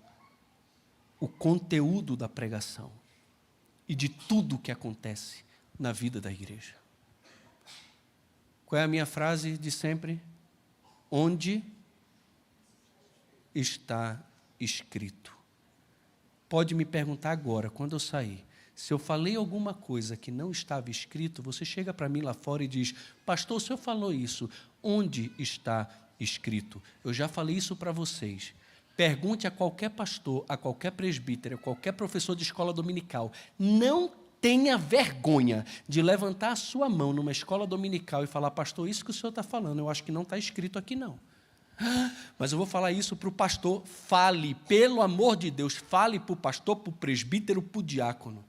o conteúdo da pregação e de tudo que acontece na vida da igreja. Qual é a minha frase de sempre? Onde está escrito? Pode me perguntar agora, quando eu sair. Se eu falei alguma coisa que não estava escrito, você chega para mim lá fora e diz, pastor, o senhor falou isso, onde está escrito? Eu já falei isso para vocês. Pergunte a qualquer pastor, a qualquer presbítero, a qualquer professor de escola dominical, não tenha vergonha de levantar a sua mão numa escola dominical e falar, pastor, isso que o senhor está falando, eu acho que não está escrito aqui não. Mas eu vou falar isso para o pastor, fale, pelo amor de Deus, fale para o pastor, para o presbítero, para o diácono.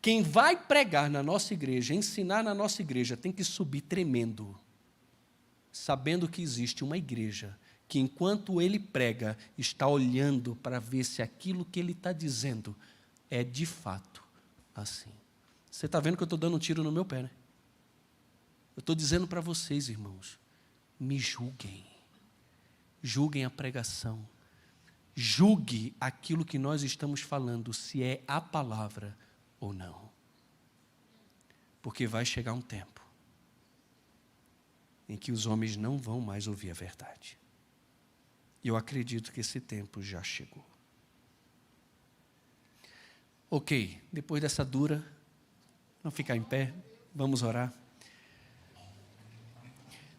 Quem vai pregar na nossa igreja, ensinar na nossa igreja, tem que subir tremendo, sabendo que existe uma igreja que, enquanto ele prega, está olhando para ver se aquilo que ele está dizendo é de fato assim. Você está vendo que eu estou dando um tiro no meu pé, né? Eu estou dizendo para vocês, irmãos, me julguem. Julguem a pregação. Julgue aquilo que nós estamos falando, se é a palavra ou não. Porque vai chegar um tempo em que os homens não vão mais ouvir a verdade. E eu acredito que esse tempo já chegou. Ok, depois dessa dura, vamos ficar em pé, vamos orar.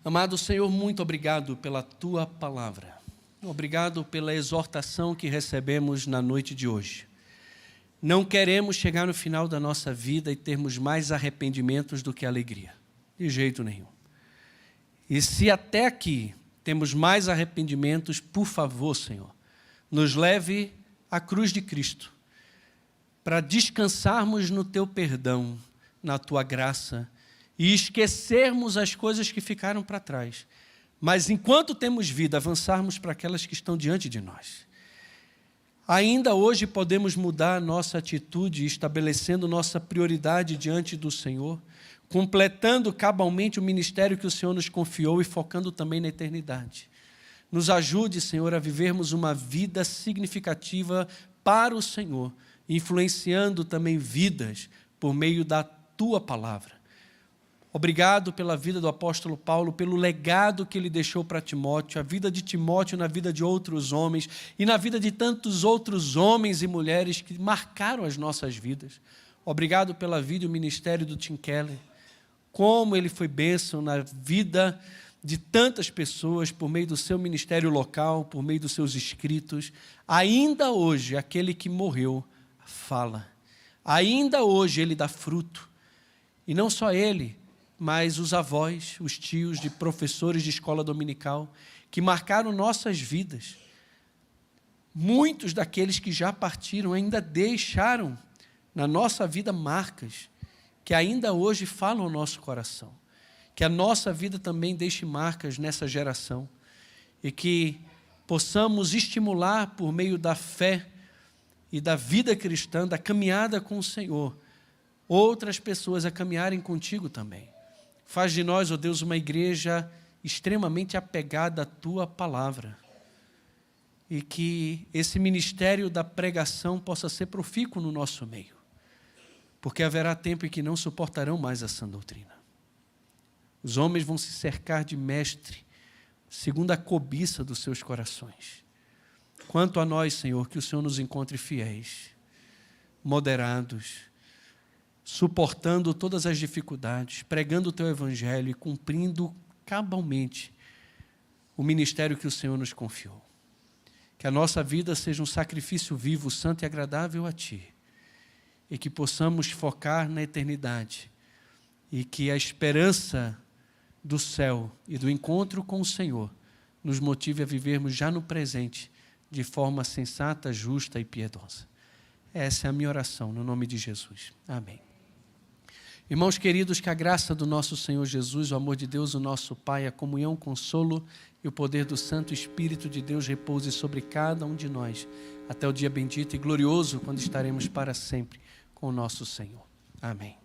Amado Senhor, muito obrigado pela Tua palavra. Obrigado pela exortação que recebemos na noite de hoje. Não queremos chegar no final da nossa vida e termos mais arrependimentos do que alegria. De jeito nenhum. E se até aqui temos mais arrependimentos, por favor, Senhor, nos leve à cruz de Cristo, para descansarmos no Teu perdão, na Tua graça, e esquecermos as coisas que ficaram para trás. Mas enquanto temos vida, avançarmos para aquelas que estão diante de nós. Ainda hoje podemos mudar a nossa atitude, estabelecendo nossa prioridade diante do Senhor, completando cabalmente o ministério que o Senhor nos confiou e focando também na eternidade. Nos ajude, Senhor, a vivermos uma vida significativa para o Senhor, influenciando também vidas por meio da Tua palavra. Obrigado pela vida do apóstolo Paulo, pelo legado que ele deixou para Timóteo, a vida de Timóteo na vida de outros homens e na vida de tantos outros homens e mulheres que marcaram as nossas vidas. Obrigado pela vida e o ministério do Tim Keller, como ele foi bênção na vida de tantas pessoas por meio do seu ministério local, por meio dos seus escritos. Ainda hoje, aquele que morreu fala. Ainda hoje ele dá fruto. E não só ele, mas os avós, os tios de professores de escola dominical, que marcaram nossas vidas. Muitos daqueles que já partiram ainda deixaram na nossa vida marcas, que ainda hoje falam ao nosso coração. Que a nossa vida também deixe marcas nessa geração e que possamos estimular por meio da fé e da vida cristã, da caminhada com o Senhor, outras pessoas a caminharem contigo também. Faz de nós, ó Deus, uma igreja extremamente apegada à Tua palavra e que esse ministério da pregação possa ser profícuo no nosso meio, porque haverá tempo em que não suportarão mais a sã doutrina. Os homens vão se cercar de mestre, segundo a cobiça dos seus corações. Quanto a nós, Senhor, que o Senhor nos encontre fiéis, moderados, suportando todas as dificuldades, pregando o Teu Evangelho e cumprindo cabalmente o ministério que o Senhor nos confiou. Que a nossa vida seja um sacrifício vivo, santo e agradável a Ti, e que possamos focar na eternidade, e que a esperança do céu e do encontro com o Senhor nos motive a vivermos já no presente, de forma sensata, justa e piedosa. Essa é a minha oração, no nome de Jesus. Amém. Irmãos queridos, que a graça do nosso Senhor Jesus, o amor de Deus, o nosso Pai, a comunhão, o consolo e o poder do Santo Espírito de Deus repouse sobre cada um de nós, até o dia bendito e glorioso, quando estaremos para sempre com o nosso Senhor. Amém.